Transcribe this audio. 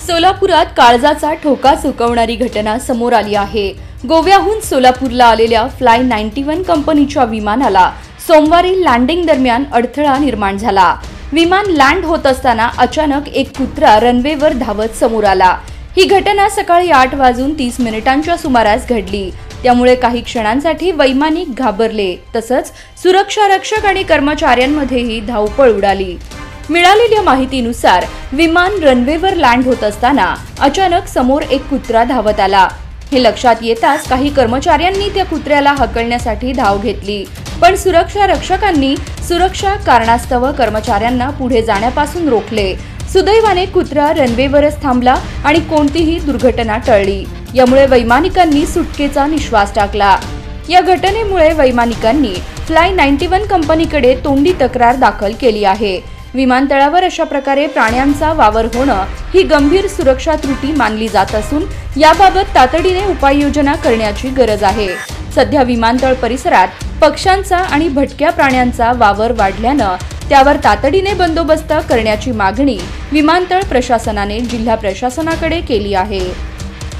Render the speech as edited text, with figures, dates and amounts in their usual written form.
सोलापुरात काळजाचा ठोका चुकवणारी घटना समोर आली आहे। गोव्याहून सोलापूरला आलेल्या फ्लाय 91 कंपनीच्या विमानाला सोमवारी लँडिंग दरम्यान अडथळा निर्माण झाला। विमान लँड होत असताना अचानक एक कुत्रा रनवेवर धावत समोर आला। ही घटना सकाळी 8:30 सुमारास घडली। त्यामुळे काही क्षणांसाठी वैमानिक घाबरले, तसंच सुरक्षा रक्षक आणि कर्मचाऱ्यांमध्येही धावपळ उडाली। मिळालेल्या माहितीनुसार विमान रनवेवर लँड होत असताना अचानक समोर एक कुत्रा धावत आला। हे लक्षात येताच काही कर्मचाऱ्यांनी त्या कुत्र्याला हकलण्यासाठी धाव घेतली, पण सुरक्षा रक्षकांनी सुरक्षा कारणास्तव कर्मचाऱ्यांना पुढे जाण्यापासून रोखले। सुदैवाने कुत्रा रनवेवरच थांबला आणि कोणतीही दुर्घटना टळली। यामुळे वैमानिकांनी सुटकेचा निश्वास टाकला। या घटनेमुळे वैमानिकांनी फ्लाय 91 कंपनीकडे तोंडी तक्रार दाखल केली आहे। विमानतळावर अशा प्रकारे प्राण्यांचा वावर होणं ही गंभीर सुरक्षा त्रुटी मानली जात असून याबाबत तातडीने उपाययोजना करण्याची गरज आहे। सध्या विमानतळ परिसरात पक्ष्यांचा आणि भटक्या प्राण्यांचा वावर वाढल्यानं त्यावर तातडीने बंदोबस्त करण्याची मागणी विमानतळ प्रशासनाने जिल्हा प्रशासनाकडे केली आहे।